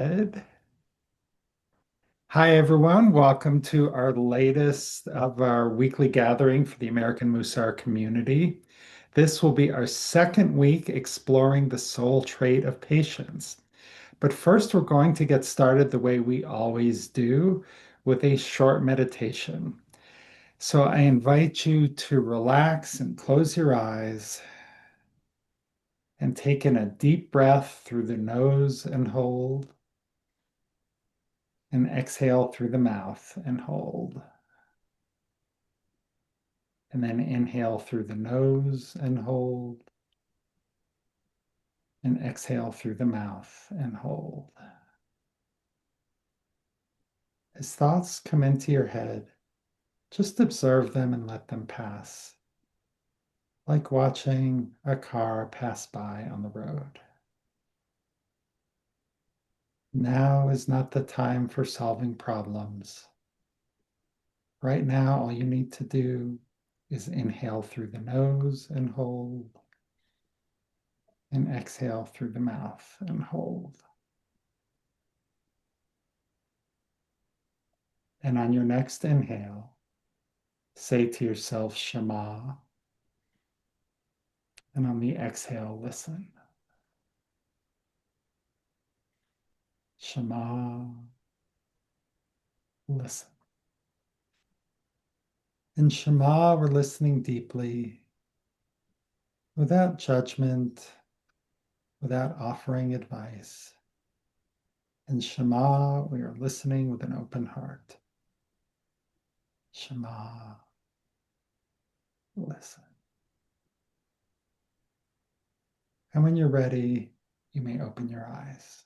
Ed. Hi, everyone. Welcome to our latest of our weekly gathering for the American Mussar community. This will be our second week exploring the soul trait of patience. But first, we're going to get started the way we always do with a short meditation. So I invite you to relax and close your eyes and take in a deep breath through the nose and hold. And exhale through the mouth and hold. And then inhale through the nose and hold. And exhale through the mouth and hold. As thoughts come into your head, just observe them and let them pass, like watching a car pass by on the road. Now is not the time for solving problems. Right now, all you need to do is inhale through the nose and hold, and exhale through the mouth and hold. And on your next inhale, say to yourself, Shema. And on the exhale, listen. Shema, listen. In Shema, we're listening deeply, without judgment, without offering advice. In Shema, we are listening with an open heart. Shema, listen. And when you're ready, you may open your eyes.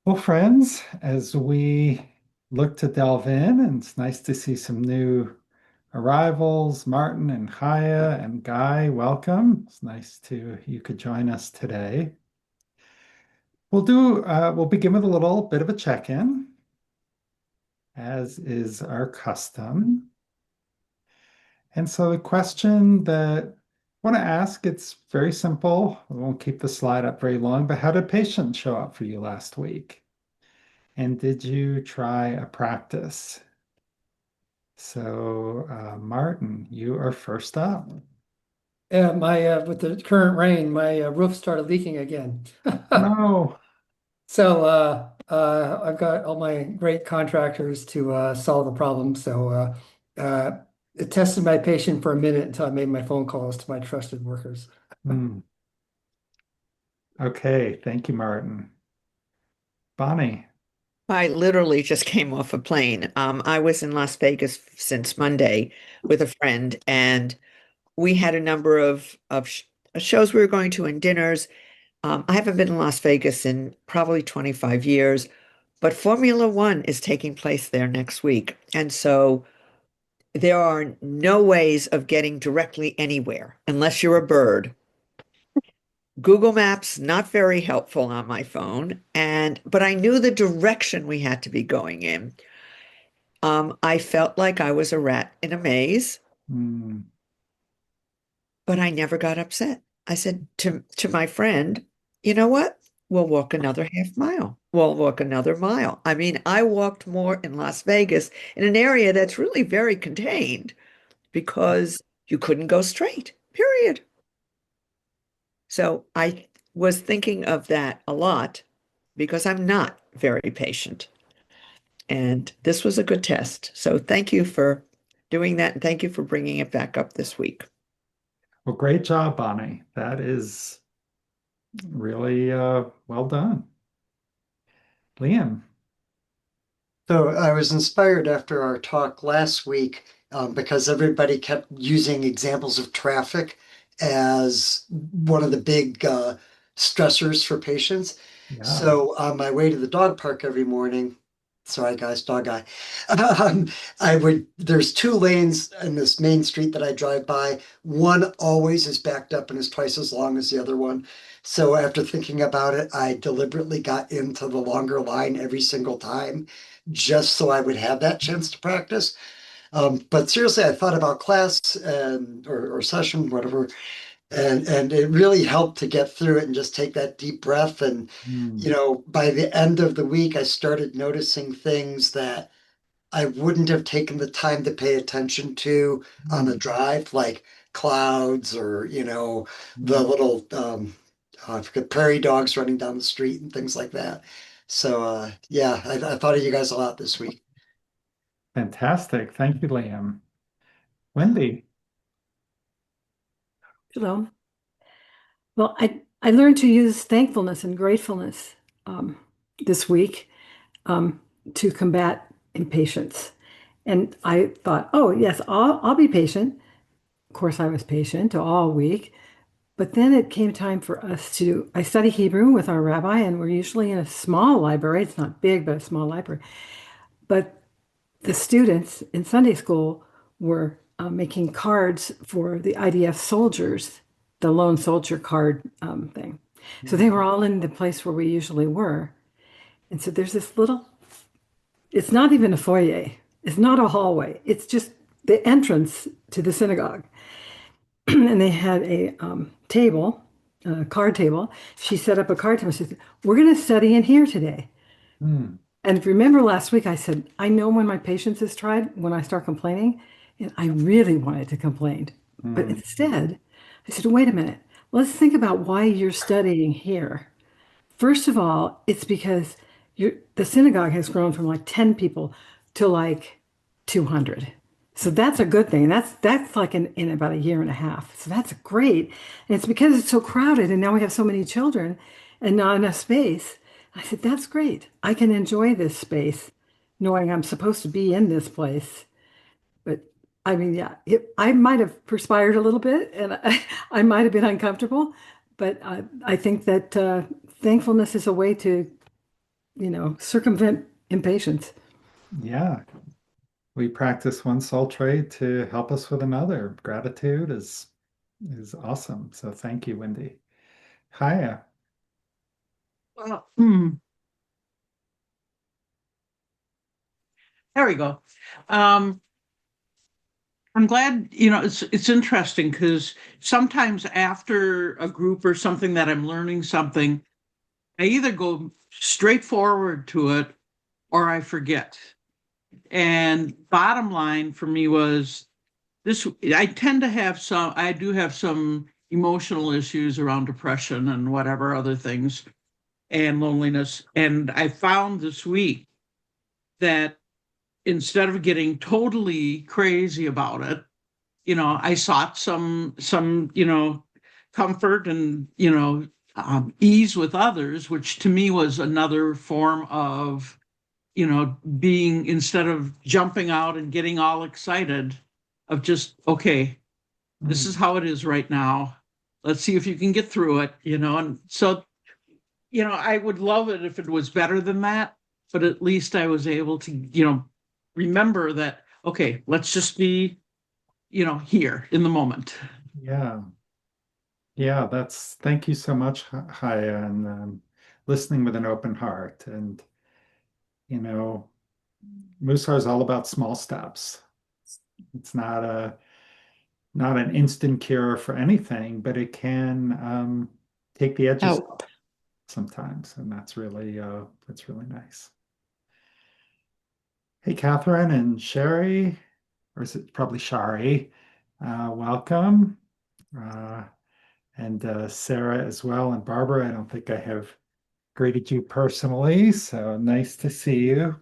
Well, friends, as we look to delve in, and it's nice to see some new arrivals, Martin and Chaya and Guy, welcome. It's nice to you could join us today. We'll begin with a little bit of a check-in, as is our custom. And so the question that I want to ask, it's very simple. We won't keep the slide up very long, but how did patience show up for you last week? And did you try a practice? So, Martin, you are first up. Yeah, my with the current rain, my roof started leaking again. No. So I've got all my great contractors to solve the problem. So it tested my patience for a minute until I made my phone calls to my trusted workers. Hmm. Okay, thank you, Martin. Bonnie. I literally just came off a plane. I was in Las Vegas since Monday with a friend, and we had a number of shows we were going to and dinners. I haven't been in Las Vegas in probably 25 years, but Formula One is taking place there next week. And so there are no ways of getting directly anywhere unless you're a bird. Google Maps, not very helpful on my phone, and but I knew the direction we had to be going in. I felt like I was a rat in a maze, Hmm. but I never got upset. I said to my friend, you know what? We'll walk another half mile. We'll walk another mile. I mean, I walked more in Las Vegas in an area that's really very contained because you couldn't go straight, period. So I was thinking of that a lot because I'm not very patient. And this was a good test. So thank you for doing that. And thank you for bringing it back up this week. Well, great job, Bonnie. That is really well done. Liam. So I was inspired after our talk last week because everybody kept using examples of traffic as one of the big stressors for patients. Yeah. So on my way to the dog park every morning, sorry guys, dog guy, um, there's two lanes in this main street that I drive by. One always is backed up and is twice as long as the other one. So after thinking about it, I deliberately got into the longer line every single time just so I would have that chance to practice. But seriously, I thought about class and or session, whatever, and it really helped to get through it and just take that deep breath. And Mm, by the end of the week, I started noticing things that I wouldn't have taken the time to pay attention to on the mm, drive, like clouds or, the mm. little I forget, prairie dogs running down the street and things like that. So yeah, I thought of you guys a lot this week. Fantastic. Thank you, Liam. Wendy. Hello. Well, I learned to use thankfulness and gratefulness um, this week um, to combat impatience. And I thought, oh, yes, I'll be patient. Of course, I was patient all week. But then it came time for us to, I study Hebrew with our rabbi, and we're usually in a small library. It's not big, but a small library. But the students in Sunday school were making cards for the IDF soldiers, the lone soldier card thing. So they Mm, were all in the place where we usually were. And so there's this little, it's not even a foyer, it's not a hallway, it's just the entrance to the synagogue. And they had a table, a card table. She set up a card table. She said, we're going to study in here today. mm, And if you remember last week, I said, I know when my patience is tried, when I start complaining, and I really wanted to complain. But mm, instead, I said, wait a minute, let's think about why you're studying here. First of all, it's because the synagogue has grown from like 10 people to like 200. So that's a good thing. That's like in about a year and a half. So that's great. And it's because it's so crowded and now we have so many children and not enough space. I said, that's great. I can enjoy this space knowing I'm supposed to be in this place. But I mean, yeah, I might have perspired a little bit and I might have been uncomfortable, but I think that thankfulness is a way to, circumvent impatience. yeah, we practice one soul trade to help us with another. Gratitude is awesome. So thank you, Wendy. Hiya. Well, there we go. Um, I'm glad, it's interesting because sometimes after a group or something that I'm learning something, I either go straight forward to it or I forget. And bottom line for me was this, I do have some emotional issues around depression and whatever other things and loneliness. And I found this week that instead of getting totally crazy about it, I sought some, comfort and, ease with others, which to me was another form of, being instead of jumping out and getting all excited of just, okay, this is Mm, how it is right now. Let's see if you can get through it, and so, I would love it if it was better than that, but at least I was able to, remember that, okay, let's just be, here in the moment. yeah. Yeah, thank you so much, Hiya, and listening with an open heart. And, you know, Musar is all about small steps. It's not an instant cure for anything, but it can take the edges Oh, off sometimes, and that's really nice. Hey, Catherine and Sherry, or is it probably Shari? Welcome. Uh, and Sarah as well, and Barbara. I don't think I have greeted you personally, so nice to see you.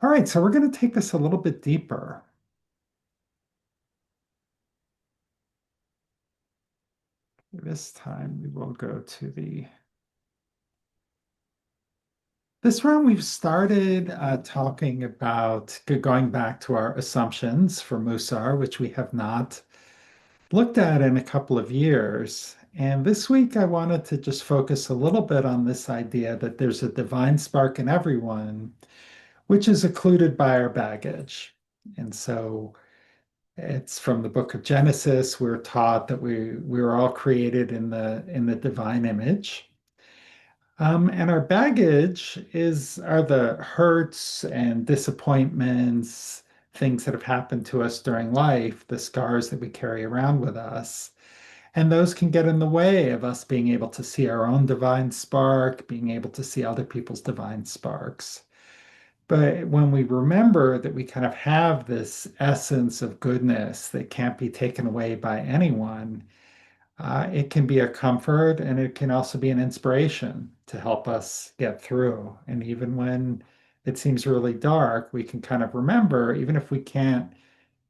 All right, so we're going to take this a little bit deeper. This time we will go to this round. We've started talking about going back to our assumptions for Musar, which we have not looked at in a couple of years. And this week, I wanted to just focus a little bit on this idea that there's a divine spark in everyone, which is occluded by our baggage. And so it's from the book of Genesis. We're taught that we were all created in the divine image. And our baggage are the hurts and disappointments, things that have happened to us during life, the scars that we carry around with us. And those can get in the way of us being able to see our own divine spark, being able to see other people's divine sparks. But when we remember that we kind of have this essence of goodness that can't be taken away by anyone, it can be a comfort and it can also be an inspiration to help us get through. And even when it seems really dark, we can kind of remember, even if we can't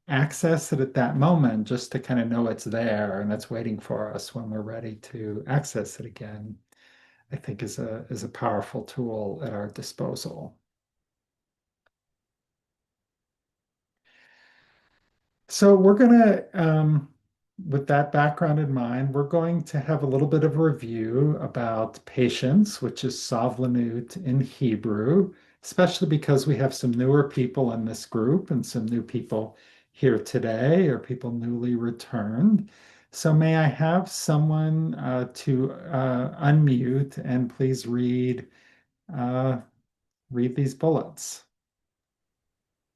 access it at that moment, just to kind of know it's there and it's waiting for us when we're ready to access it again, I think is a powerful tool at our disposal. So we're gonna, with that background in mind, we're going to have a little bit of a review about patience, which is savlanut in Hebrew, especially because we have some newer people in this group and some new people here today, or people newly returned. So may I have someone to unmute and please uh, read these bullets.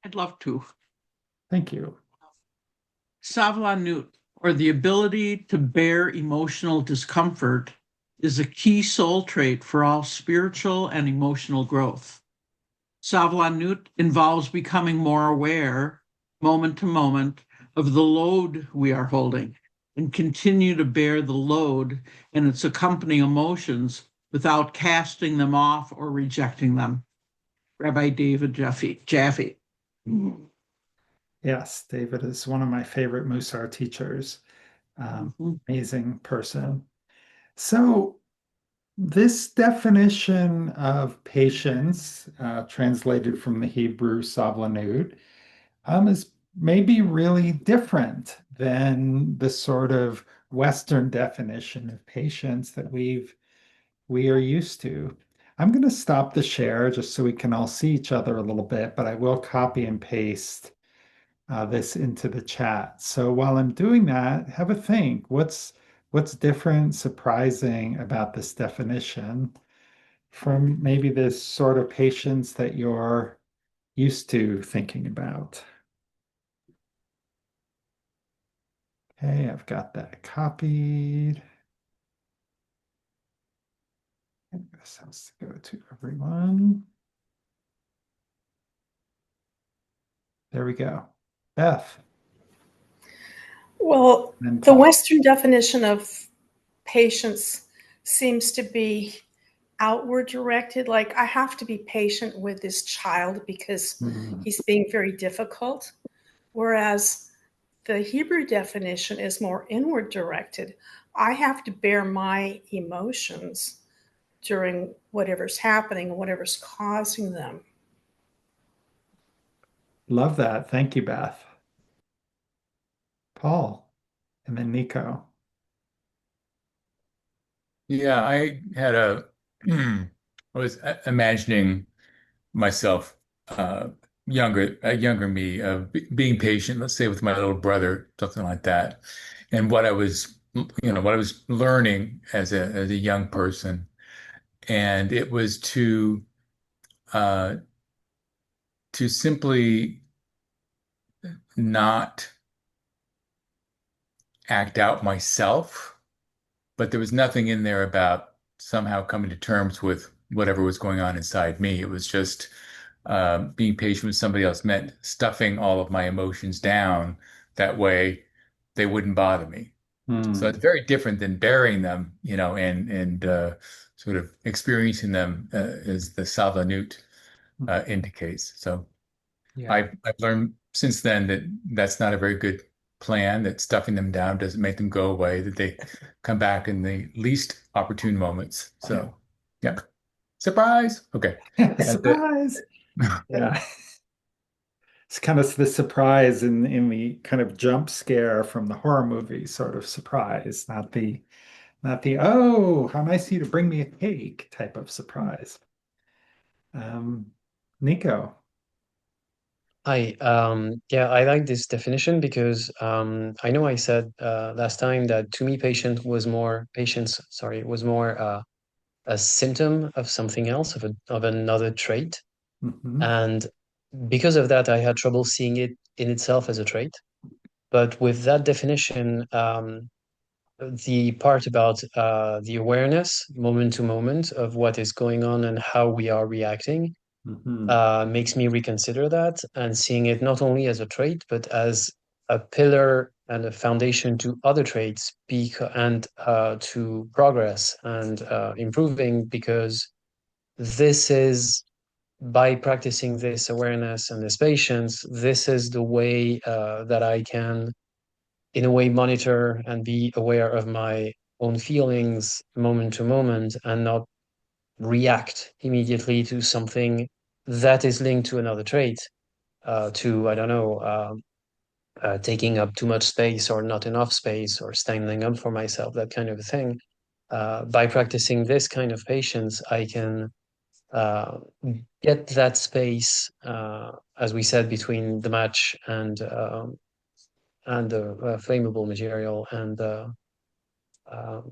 I'd love to. Thank you. Savlanut, or the ability to bear emotional discomfort, is a key soul trait for all spiritual and emotional growth. Savlanut involves becoming more aware, moment to moment, of the load we are holding and continue to bear the load and its accompanying emotions without casting them off or rejecting them. Rabbi David Jaffe. Yes, David is one of my favorite Mussar teachers. Amazing person. So, this definition of patience, translated from the Hebrew savlanut, is maybe really different than the sort of Western definition of patience that we are used to. I'm going to stop the share just so we can all see each other a little bit, but I will copy and paste this into the chat. So while I'm doing that, have a think. What's different, surprising about this definition from maybe this sort of patience that you're used to thinking about? Okay, I've got that copied. This has to go to everyone. There we go. Beth. Well, And the Paul. Western definition of patience seems to be outward directed. Like, I have to be patient with this child because he's being very difficult. Whereas the Hebrew definition is more inward directed. I have to bear my emotions during whatever's happening, whatever's causing them. Love that. Thank you, Beth. Paul, and then Nico. Yeah, I had I was imagining myself a younger me, being patient, let's say with my little brother, something like that. And what I was learning as a young person. And it was uh, to simply not act out myself, but there was nothing in there about somehow coming to terms with whatever was going on inside me. It was just being patient with somebody else meant stuffing all of my emotions down. That way they wouldn't bother me. So it's very different than burying them, and sort of experiencing them as the Savanut indicates. So Yeah. I've learned since then that that's not a very good plan, that stuffing them down doesn't make them go away, that they come back in the least opportune moments. So, yeah. Surprise. Okay. That's it. Surprise. Yeah. It's kind of the surprise in the kind of jump scare from the horror movie sort of surprise, not the oh, how nice of you to bring me a cake type of surprise. Um, Nico. Hi. Yeah, I like this definition because I know I said last time that to me, was more a symptom of something else, of another trait. Mhm. And because of that, I had trouble seeing it in itself as a trait. But with that definition, the part about the awareness, moment to moment, of what is going on and how we are reacting Hmm. makes me reconsider that and seeing it not only as a trait, but as a pillar and a foundation to other traits and to progress and improving, because this is by practicing this awareness and this patience, this is the way that I can, in a way, monitor and be aware of my own feelings moment to moment and not react immediately to something that is linked to another trait, to, I don't know, taking up too much space or not enough space or standing up for myself, that kind of thing. By practicing this kind of patience, I can uh, get that space, as we said, between the match and the flammable material, and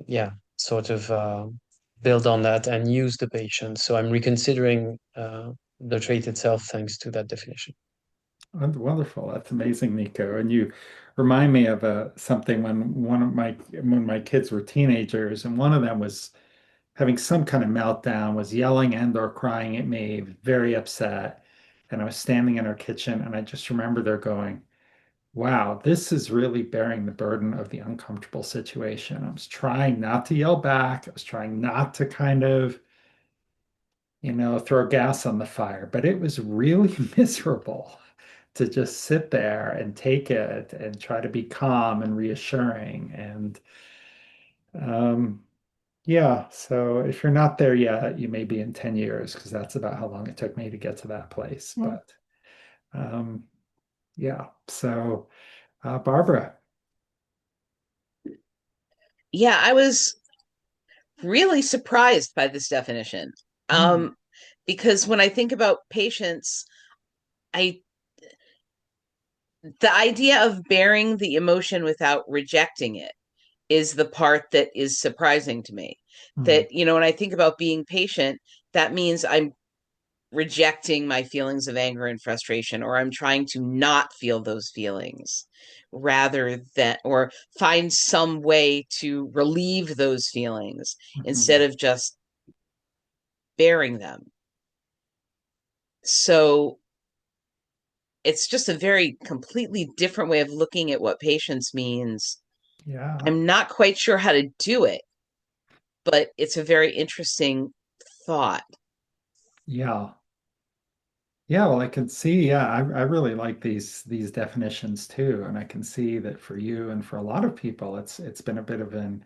yeah, sort of build on that and use the patience. So I'm reconsidering the trait itself thanks to that definition. Wonderful. That's amazing, Nico. And you remind me of something when my kids were teenagers, and one of them was having some kind of meltdown, was yelling and or crying at me, very upset. And I was standing in our kitchen, and I just remember they're going, wow, this is really bearing the burden of the uncomfortable situation. I was trying not to yell back. I was trying not to kind of, throw gas on the fire, but it was really miserable to just sit there and take it and try to be calm and reassuring. And um, yeah, so if you're not there yet, you may be in 10 years, because that's about how long it took me to get to that place. Mm. But um, yeah, so Barbara. Yeah, I was really surprised by this definition. Hmm. Because when I think about patience, I the idea of bearing the emotion without rejecting it is the part that is surprising to me. Hmm. That, when I think about being patient, that means I'm rejecting my feelings of anger and frustration, or I'm trying to not feel those feelings rather than, or find some way to relieve those feelings instead Hmm. of just bearing them. So it's just a very completely different way of looking at what patience means. Yeah. I'm not quite sure how to do it, but it's a very interesting thought. Yeah. Yeah, well, I can see, yeah, I really like these definitions too. And I can see that for you and for a lot of people, it's been a bit of an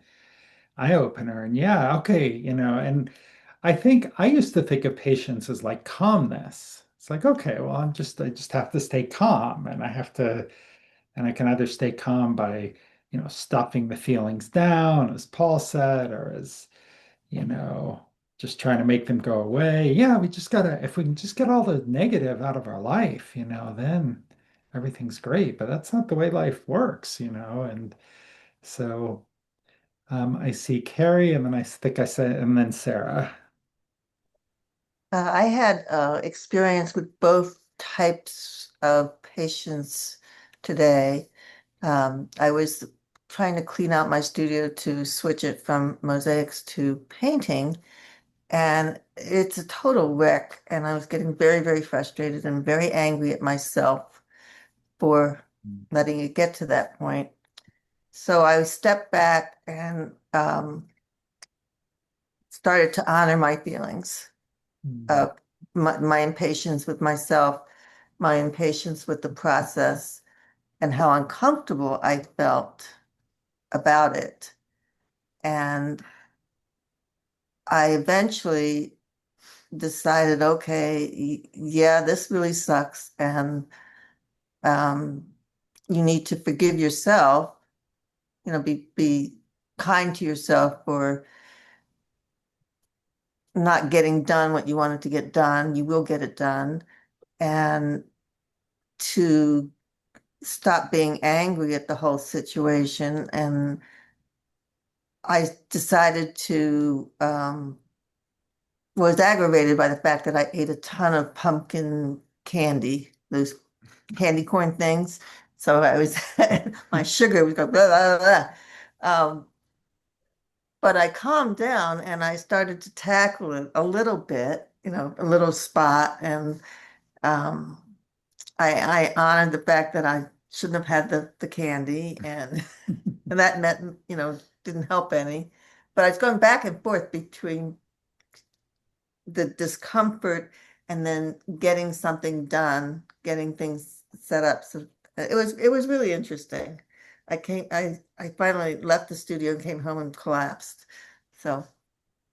eye opener. And yeah, okay, and I think I used to think of patience as like calmness. It's like, okay, well, I just have to stay calm, and I can either stay calm by, stuffing the feelings down, as Paul said, or as, you know, just trying to make them go away. Yeah, if we can just get all the negative out of our life, then everything's great. But that's not the way life works, and so. I see Carrie, and then I think I said, and then Sarah. I had experience with both types of patients today. I was trying to clean out my studio to switch it from mosaics to painting, and it's a total wreck. And I was getting very, very frustrated and very angry at myself for letting it get to that point. So I stepped back and started to honor my feelings. Mm. uh, my impatience with myself, my impatience with the process, and how uncomfortable I felt about it. And I eventually decided, okay, yeah, this really sucks. And um, you need to forgive yourself, be kind to yourself for not getting done what you wanted to get done. You will get it done. And to stop being angry at the whole situation. And I decided was aggravated by the fact that I ate a ton of pumpkin candy, those candy corn things. So I was, my sugar was going blah, blah, blah. But I calmed down and I started to tackle it a little bit, a little spot. And um, I honored the fact that I shouldn't have had the candy, and and that meant, didn't help any. But I was going back and forth between the discomfort and then getting something done, getting things set up. So it was really interesting. I finally left the studio and came home and collapsed. So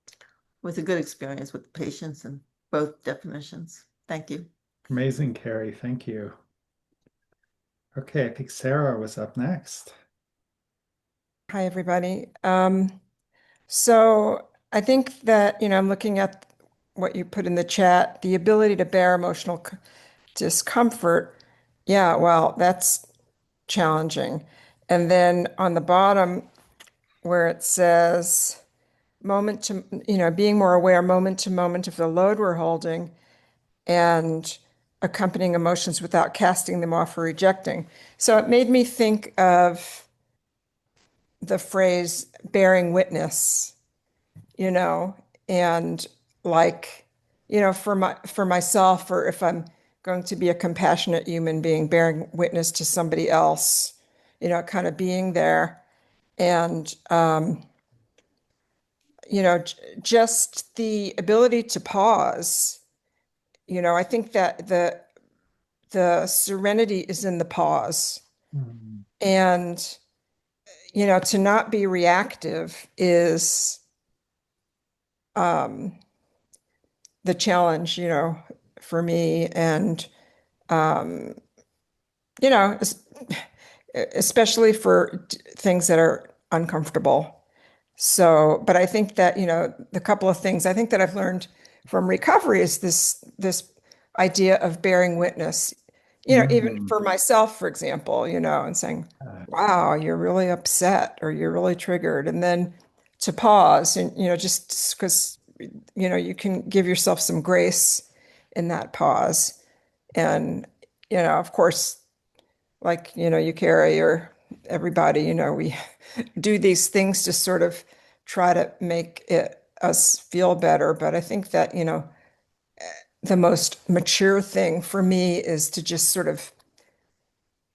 it was a good experience with the patients and both definitions. Thank you. Amazing, Carrie. Thank you. Okay, I think Sarah was up next. Hi, everybody. So I think that, I'm looking at what you put in the chat, the ability to bear emotional discomfort. Yeah, well, that's challenging. And then on the bottom where it says moment to, being more aware moment to moment of the load we're holding and accompanying emotions without casting them off or rejecting. So it made me think of the phrase bearing witness, and like, for myself, or if I'm going to be a compassionate human being, bearing witness to somebody else, kind of being there. And, just the ability to pause, I think that the serenity is in the pause. Mm. And, to not be reactive is the challenge, for me. And, especially for things that are uncomfortable. So, but I think that, the couple of things I think that I've learned from recovery is this idea of bearing witness, even for myself, for example, and saying, wow, you're really upset or you're really triggered. And then to pause and, just because, you can give yourself some grace in that pause. And, of course, like, you carry or everybody, we do these things to sort of try to make us feel better. But I think that, the most mature thing for me is to just sort of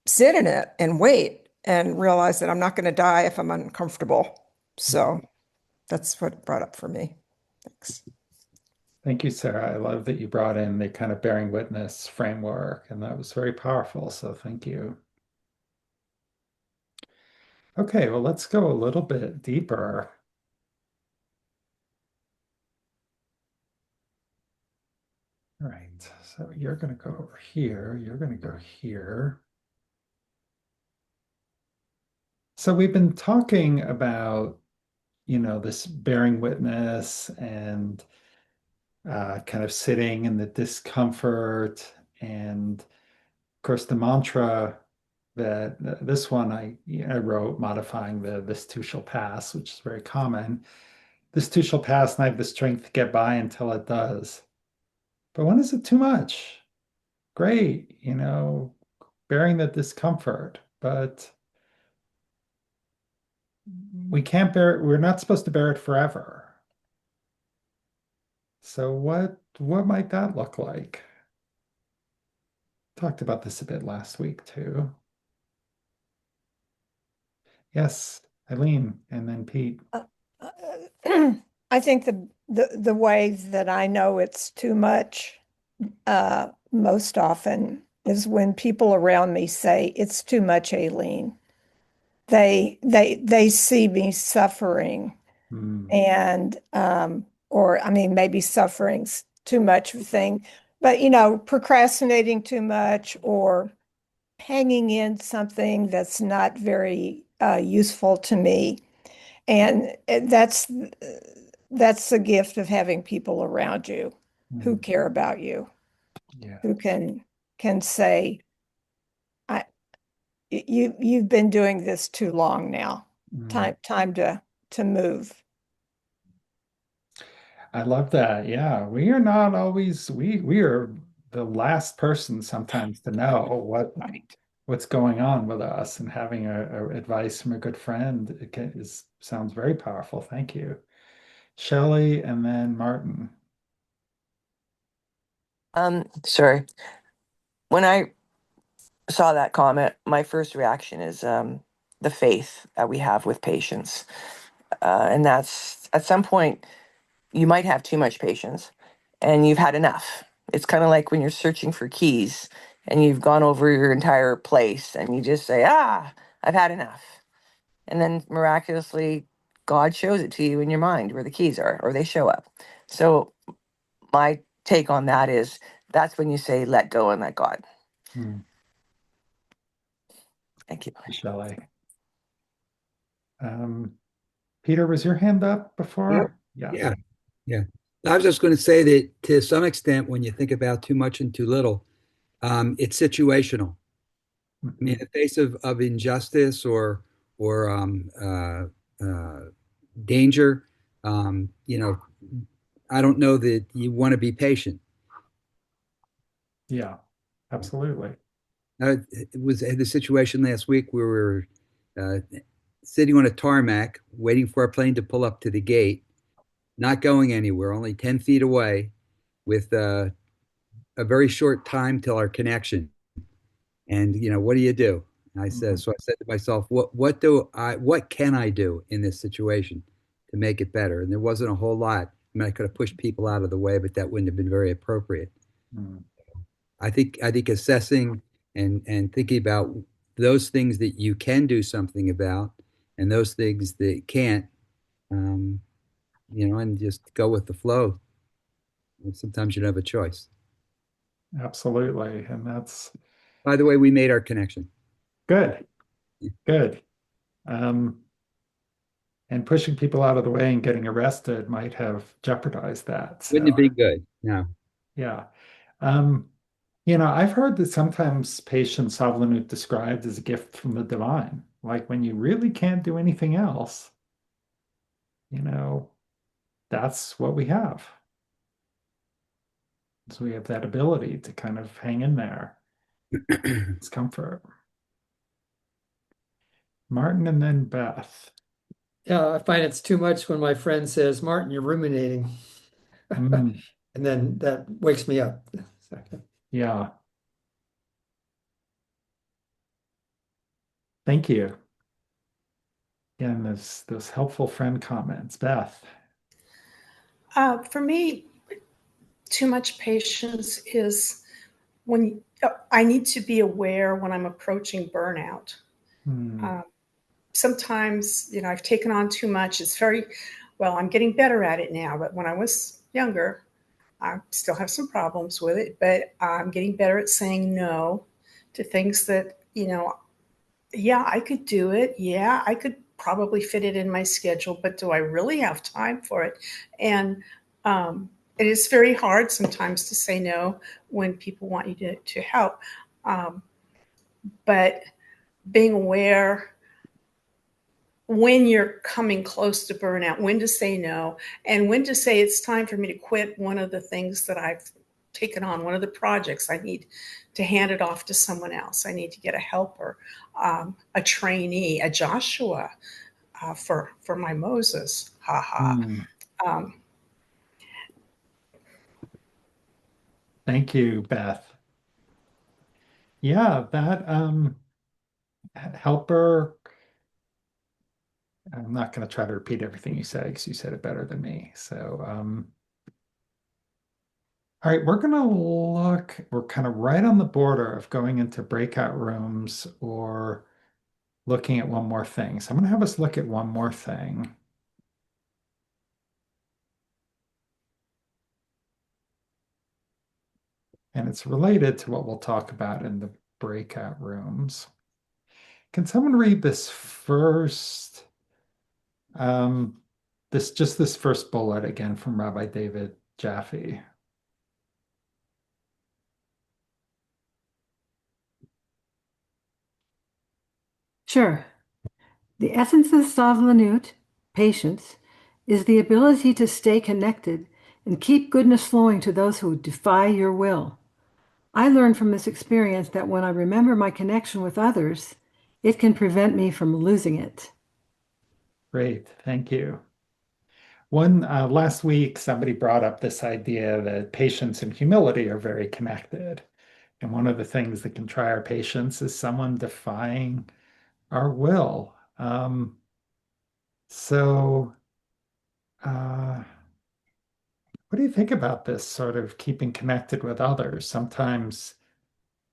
sit in it and wait and realize that I'm not going to die if I'm uncomfortable. So that's what it brought up for me. Thanks. Thank you, Sarah. I love that you brought in the kind of bearing witness framework, and that was very powerful. So thank you. Okay, well, let's go a little bit deeper. All right, so you're going to go over here. You're going to go here. So we've been talking about, this bearing witness and kind of sitting in the discomfort. And of course, the mantra that this one I wrote modifying the this too shall pass, which is very common. This too shall pass, and I have the strength to get by until it does. But when is it too much? Great, bearing the discomfort, but we can't bear it. We're not supposed to bear it forever. So what might that look like? Talked about this a bit last week too. Yes, Eileen, and then Pete. I think the way that I know it's too much most often is when people around me say it's too much, Aileen. They see me suffering and or I mean maybe suffering's too much of a thing, but procrastinating too much or hanging in something that's not very useful to me. And that's the gift of having people around you who care about you, Yeah. who can say, you've been doing this too long now. Time to move. I love that. Yeah, we are not always we are the last person sometimes to know what's going on with us, and having a advice from a good friend sounds very powerful. Thank you. Shelley and then Martin. Sorry. When I saw that comment, my first reaction is the faith that we have with patients. And that's at some point, you might have too much patience and you've had enough. It's kind of like when you're searching for keys and you've gone over your entire place and you just say, I've had enough. And then miraculously, God shows it to you in your mind where the keys are, or they show up. So my take on that is that's when you say, let go and let God. Thank you. Shelley. Peter, was your hand up before? Yeah. I was just going to say that to some extent, when you think about too much and too little, it's situational. I mean, in the face of injustice or danger, I don't know that you want to be patient. Yeah, absolutely. It was the situation last week. We were sitting on a tarmac, waiting for our plane to pull up to the gate, not going anywhere, only 10 feet away, with a very short time till our connection. And what do you do? And so I said to myself, what can I do in this situation to make it better? And there wasn't a whole lot. I mean, I could have pushed people out of the way, but that wouldn't have been very appropriate. I think assessing and thinking about those things that you can do something about and those things that can't, and just go with the flow. And sometimes you don't have a choice. Absolutely. And that's, by the way, we made our connection. Good. And pushing people out of the way and getting arrested might have jeopardized that. Wouldn't it be good? No. Yeah. I've heard that sometimes patience Savlanut described as a gift from the divine. Like when you really can't do anything else, that's what we have. So we have that ability to kind of hang in there. It's comfort. Martin and then Beth. Yeah, I find it's too much when my friend says, Martin, you're ruminating. And then that wakes me up. Yeah. Thank you. Again, those helpful friend comments. Beth. For me, too much patience is when I need to be aware when I'm approaching burnout. Sometimes, I've taken on too much. I'm getting better at it now, but when I was younger, I still have some problems with it, but I'm getting better at saying no to things that, yeah, I could do it. Yeah, I could probably fit it in my schedule, but do I really have time for it? And it is very hard sometimes to say no when people want you to help. But being aware when you're coming close to burnout, when to say no, and when to say it's time for me to quit one of the things that I've taken on, one of the projects. I need to hand it off to someone else. I need to get a helper, a trainee, a Joshua for my Moses. Thank you, Beth. Yeah, that helper. I'm not going to try to repeat everything you said because you said it better than me. So, all right, we're kind of right on the border of going into breakout rooms or looking at one more thing. So I'm going to have us look at one more thing. And it's related to what we'll talk about in the breakout rooms. Can someone read this first? This first bullet again from Rabbi David Jaffe. Sure. The essence of Savlanut, patience, is the ability to stay connected and keep goodness flowing to those who defy your will. I learned from this experience that when I remember my connection with others, it can prevent me from losing it. Great, thank you. One last week, somebody brought up this idea that patience and humility are very connected. And one of the things that can try our patience is someone defying our will. So, uh, what do you think about this sort of keeping connected with others? Sometimes,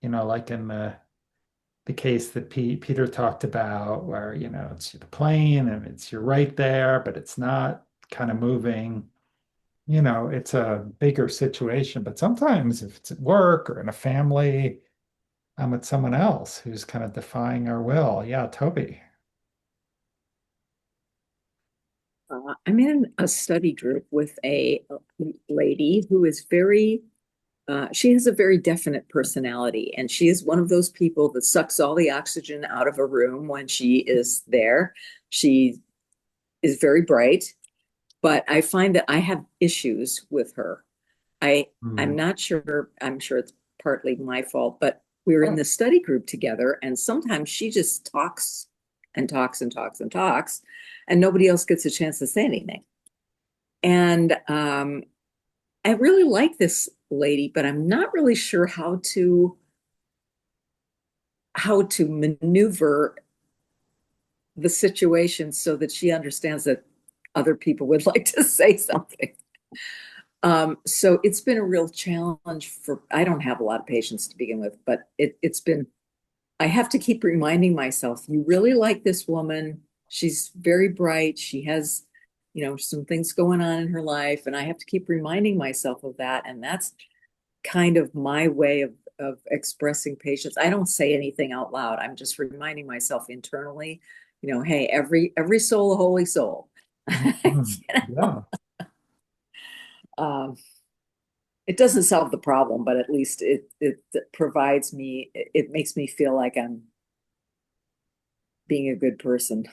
like in the case that Peter talked about, where, it's the plane and it's you're right there, but it's not kind of moving. It's a bigger situation, but sometimes if it's at work or in a family, I'm with someone else who's kind of defying our will. Yeah, Toby. I'm in a study group with a lady who is she has a very definite personality, and she is one of those people that sucks all the oxygen out of a room when she is there. She is very bright, but I find that I have issues with her. I'm not sure, I'm sure it's partly my fault, but we were in this study group together, and sometimes she just talks and talks and talks and talks, and nobody else gets a chance to say anything. And I really like this lady, but I'm not really sure how to maneuver the situation so that she understands that other people would like to say something. So it's been a real challenge I don't have a lot of patience to begin with, but I have to keep reminding myself, you really like this woman. She's very bright. She has, some things going on in her life, and I have to keep reminding myself of that. And that's kind of my way of expressing patience. I don't say anything out loud. I'm just reminding myself internally, hey, every soul a holy soul. Yeah. It doesn't solve the problem, but at least it provides me, it makes me feel like I'm being a good person.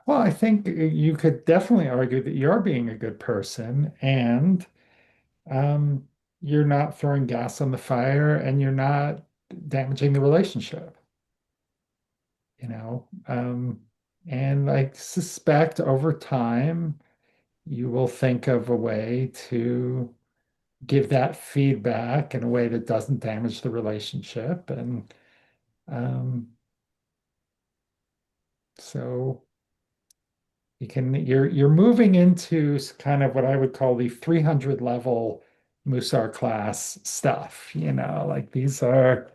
Well, I think you could definitely argue that you're being a good person and um, you're not throwing gas on the fire and you're not damaging the relationship, you know. And I suspect over time you will think of a way to give that feedback in a way that doesn't damage the relationship. And um, so you're moving into kind of what I would call the 300 level Mussar class stuff, like these are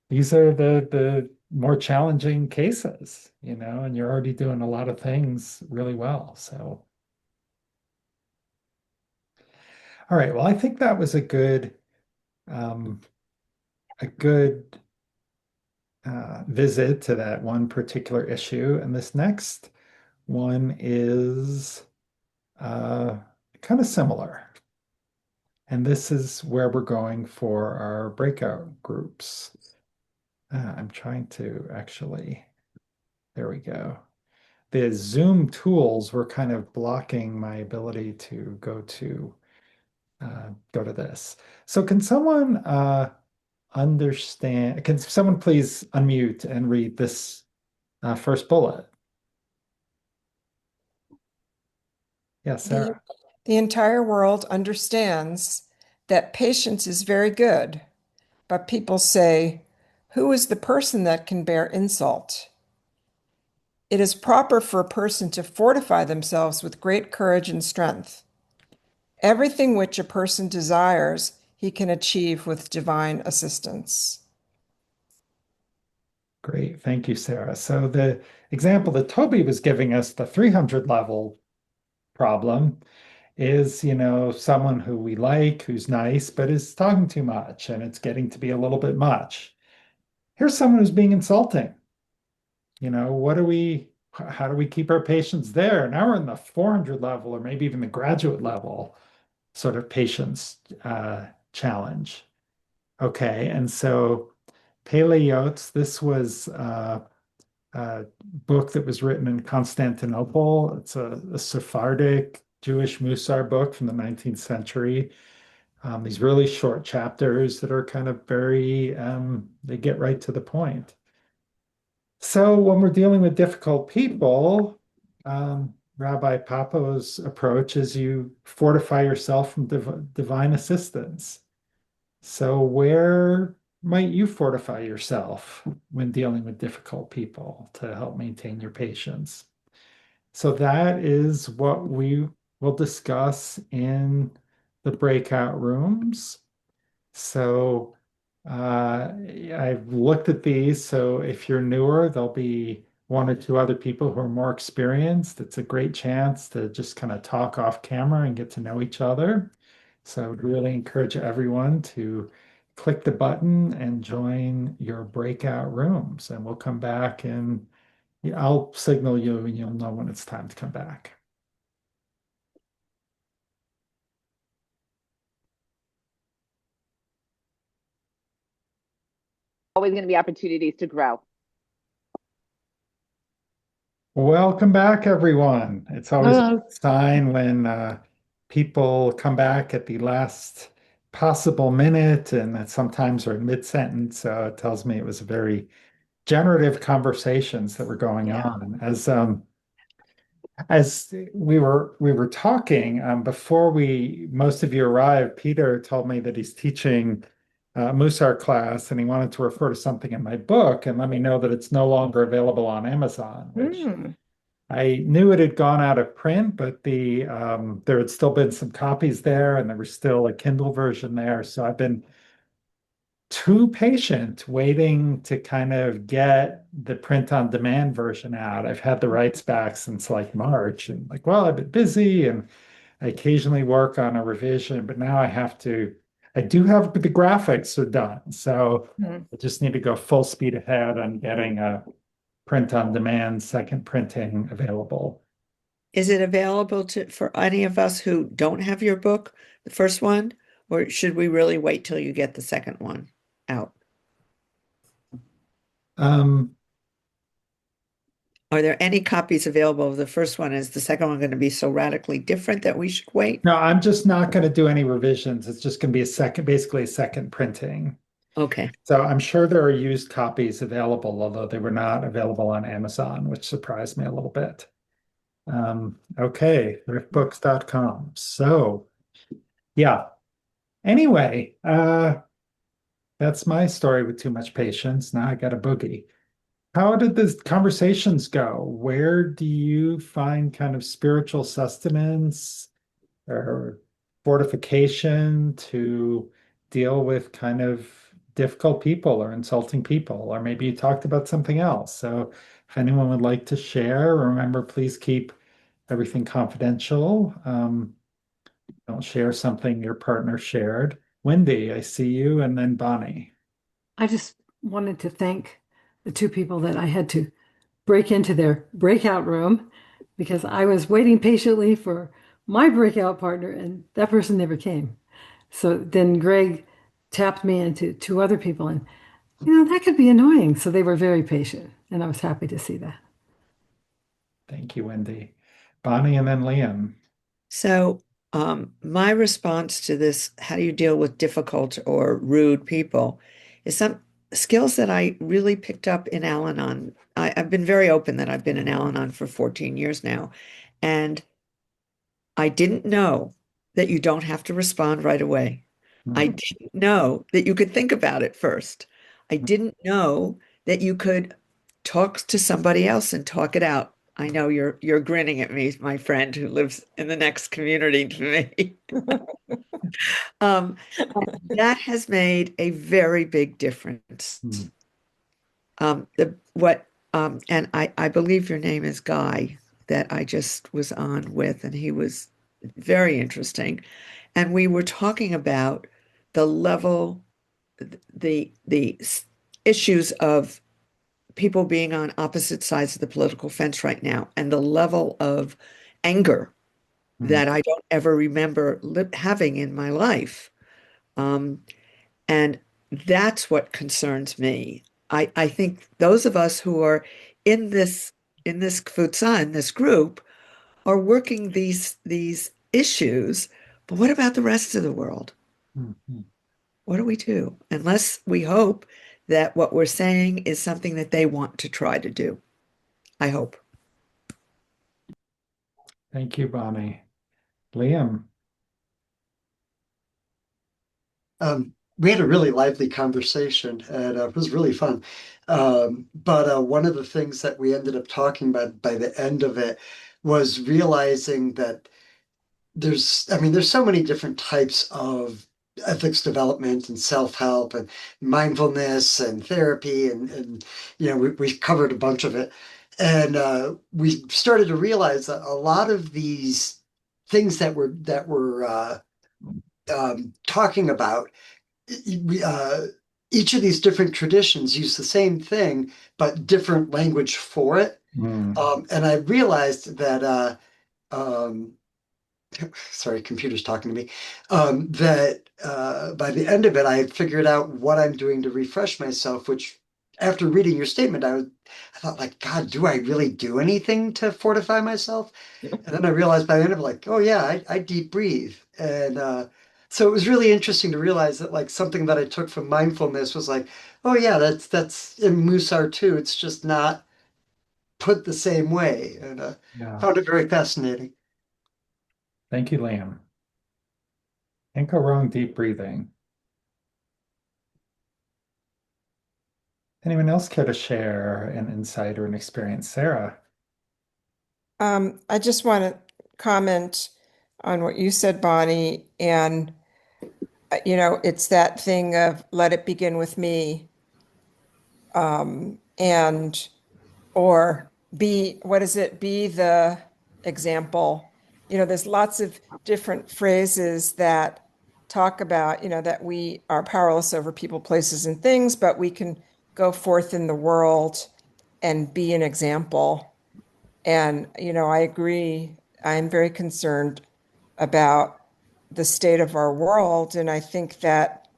the more challenging cases, and you're already doing a lot of things really well. So, all right, well, I think that was um, a good visit to that one particular issue. And this next one is uh, kind of similar. And this is where we're going for our breakout groups. I'm trying to actually, there we go. The Zoom tools were kind of blocking my ability to go to this. So can someone can someone please unmute and read this first bullet? Yes, Sarah. The entire world understands that patience is very good, but people say, who is the person that can bear insult? It is proper for a person to fortify themselves with great courage and strength. Everything which a person desires, he can achieve with divine assistance. Great. Thank you, Sarah. So the example that Toby was giving us, the 300 level problem, is, someone who we like, who's nice, but is talking too much and it's getting to be a little bit much. Here's someone who's being insulting. How do we keep our patients there? Now we're in the 400 level or maybe even the graduate level sort of patience challenge. Okay. And so Paleiotes, this was a book that was written in Constantinople. It's a Sephardic Jewish Mussar book from the 19th century. these really short chapters that are kind of very, they get right to the point. So when we're dealing with difficult people, Rabbi Papo's approach is you fortify yourself from divine assistance. So where might you fortify yourself when dealing with difficult people to help maintain your patience? So that is what we will discuss in the breakout rooms. So I've looked at these. So if you're newer, there'll be one or two other people who are more experienced. It's a great chance to just kind of talk off camera and get to know each other. So I would really encourage everyone to click the button and join your breakout rooms. And we'll come back and I'll signal you and you'll know when it's time to come back. Always going to be opportunities to grow. Welcome back, everyone. It's always a sign when people come back at the last possible minute and that sometimes are in mid-sentence. So it tells me it was a very generative conversations that were going on. As we were talking before most of you arrived, Peter told me that he's teaching a Mussar class and he wanted to refer to something in my book and let me know that it's no longer available on Amazon, which I knew it had gone out of print, but there had still been some copies there and there was still a Kindle version there. So I've been too patient waiting to kind of get the print on demand version out. I've had the rights back since like March and like, well, I've been busy and I occasionally work on a revision, but now I do have the graphics are done. So I just need to go full speed ahead on getting a print on demand second printing available. Is it available for any of us who don't have your book, the first one, or should we really wait till you get the second one out? Are there any copies available of the first one? Is the second one going to be so radically different that we should wait? No, I'm just not going to do any revisions. It's just going to be basically a second printing. Okay. So I'm sure there are used copies available, although they were not available on Amazon, which surprised me a little bit. Okay, thriftbooks.com. So yeah. Anyway, that's my story with too much patience. Now I got a boogie. How did the conversations go? Where do you find kind of spiritual sustenance or fortification to deal with kind of difficult people or insulting people? Or maybe you talked about something else. So if anyone would like to share, remember, please keep everything confidential. Don't share something your partner shared. Wendy, I see you, and then Bonnie. I just wanted to thank the two people that I had to break into their breakout room because I was waiting patiently for my breakout partner and that person never came. So then Greg tapped me into two other people and that could be annoying. So they were very patient and I was happy to see that. Thank you, Wendy. Bonnie and then Liam. So my response to this, how do you deal with difficult or rude people, is some skills that I really picked up in Al-Anon. I've been very open that I've been in Al-Anon for 14 years now. And I didn't know that you don't have to respond right away. I didn't know that you could think about it first. I didn't know that you could talk to somebody else and talk it out. I know you're grinning at me, my friend who lives in the next community to me. That has made a very big difference. And I believe your name is Guy that I just was on with, and he was very interesting. And we were talking about the level, the issues of people being on opposite sides of the political fence right now, and the level of anger that I don't ever remember having in my life. And that's what concerns me. I think those of us who are in this kfutza, in this group, are working these issues, but what about the rest of the world? Mhm. What do we do? Unless we hope that what we're saying is something that they want to try to do. I hope. Thank you, Bonnie. Liam. We had a really lively conversation and it was really fun. But one of the things that we ended up talking about by the end of it was realizing that there's so many different types of ethics development and self-help and mindfulness and therapy and we covered a bunch of it. And we started to realize that a lot of these things that we're talking about we, each of these different traditions use the same thing, but different language for it. And I realized that, um, sorry, computer's talking to me, that by the end of it, I had figured out what I'm doing to refresh myself, which after reading your statement, I thought like, God, do I really do anything to fortify myself? And then I realized by the end of it, like, oh yeah, I deep breathe. And so it was really interesting to realize that like something that I took from mindfulness was like, oh yeah, that's in Musar too. It's just not put the same way. And Yeah. found it very fascinating. Thank you, Liam. Can't go wrong deep breathing. Anyone else care to share an insight or an experience? Sarah. I just want to comment on what you said, Bonnie, and it's that thing of let it begin with me, and or be, what is it? Be the example. There's lots of different phrases that talk about, that we are powerless over people, places, and things, but we can go forth in the world and be an example. And, I agree. I'm very concerned about the state of our world. And I think that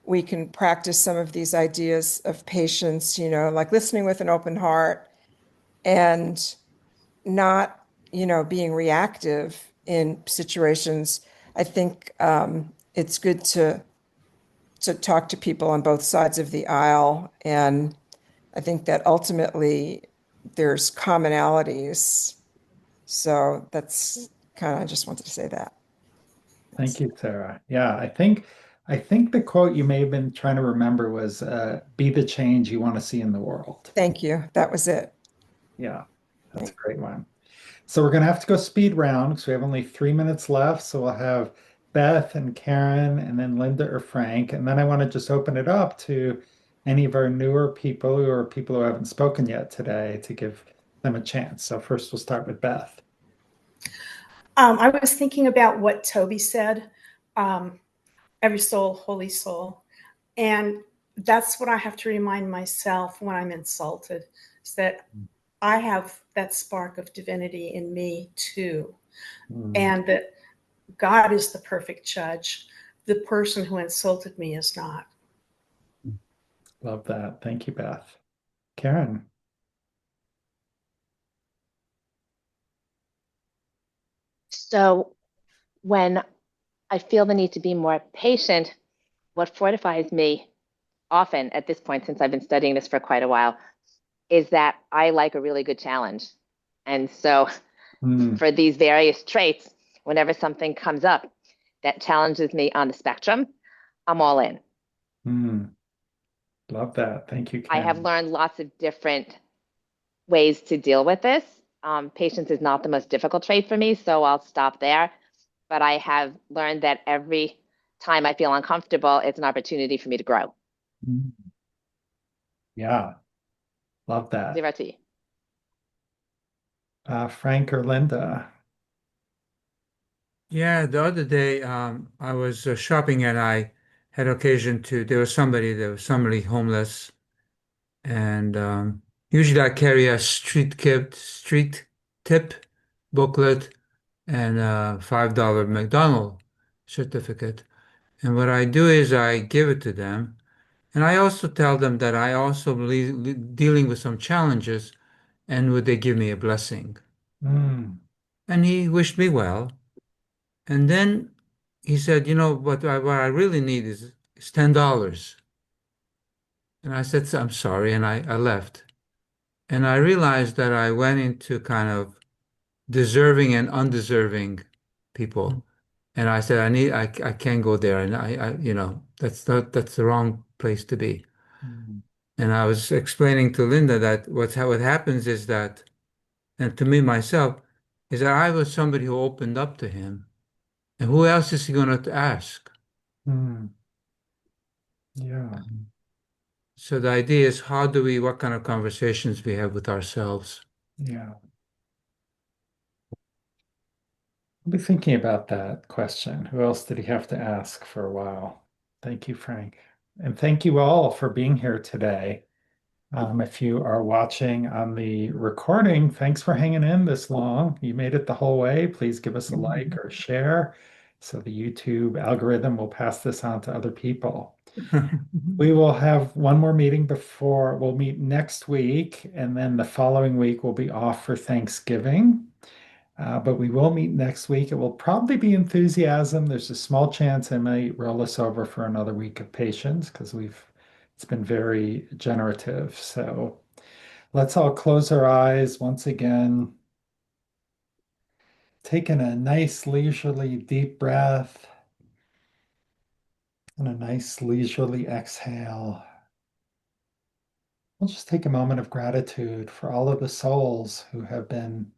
we can practice some of these ideas of patience, like listening with an open heart and not, being reactive in situations. I think it's good to talk to people on both sides of the aisle. And I think that ultimately there's commonalities. So that's kind of, I just wanted to say that. Thank you, Sarah. Yeah, I think the quote you may have been trying to remember was be the change you want to see in the world. Thank you. That was it. Yeah, that's a great one. So we're gonna have to go speed round because we have only 3 minutes left. So we'll have Beth and Karen and then Linda or Frank. And then I want to just open it up to any of our newer people or people who haven't spoken yet today to give them a chance. So first we'll start with Beth. I was thinking about what Toby said, every soul, holy soul. And that's what I have to remind myself when I'm insulted, is that I have that spark of divinity in me too. And that God is the perfect judge. The person who insulted me is not. Love that. Thank you, Beth. Karen. So when I feel the need to be more patient, what fortifies me often at this point, since I've been studying this for quite a while, is that I like a really good challenge. And so for these various traits, whenever something comes up that challenges me on the spectrum, I'm all in. Love that. Thank you, I Karen. have learned lots of different ways to deal with this. Patience is not the most difficult trait for me, so I'll stop there. But I have learned that every time I feel uncomfortable, it's an opportunity for me to grow. Yeah, love that. Zero to you. Frank or Linda? Yeah, the other day I was shopping and I had occasion to, there was somebody homeless, and usually I carry a street tip booklet and a $5 McDonald certificate. And what I do is I give it to them, and I also tell them that I also dealing with some challenges, and would they give me a blessing? And he wished me well. And then he said, what I really need is $10. And I said, I'm sorry, and I left. And I realized that I went into kind of deserving and undeserving people. And I said, I can't go there. And that's the wrong place to be. And I was explaining to Linda that what happens is that, and to me myself, is that I was somebody who opened up to him. And who else is he going to ask? Mm. Yeah. So the idea is what kind of conversations we have with ourselves. Yeah. I'll be thinking about that question. Who else did he have to ask for a while? Thank you, Frank. And thank you all for being here today. If you are watching on the recording, thanks for hanging in this long. You made it the whole way. Please give us a like or a share so the YouTube algorithm will pass this on to other people. We will have one more meeting before we'll meet next week, and then the following week we'll be off for Thanksgiving. But we will meet next week. It will probably be enthusiasm. There's a small chance I might roll us over for another week of patience because it's been very generative. So let's all close our eyes once again, taking a nice leisurely deep breath and a nice leisurely exhale. We'll just take a moment of gratitude for all of the souls who have been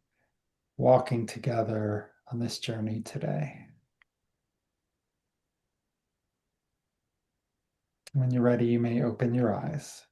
walking together on this journey today. When you're ready, you may open your eyes.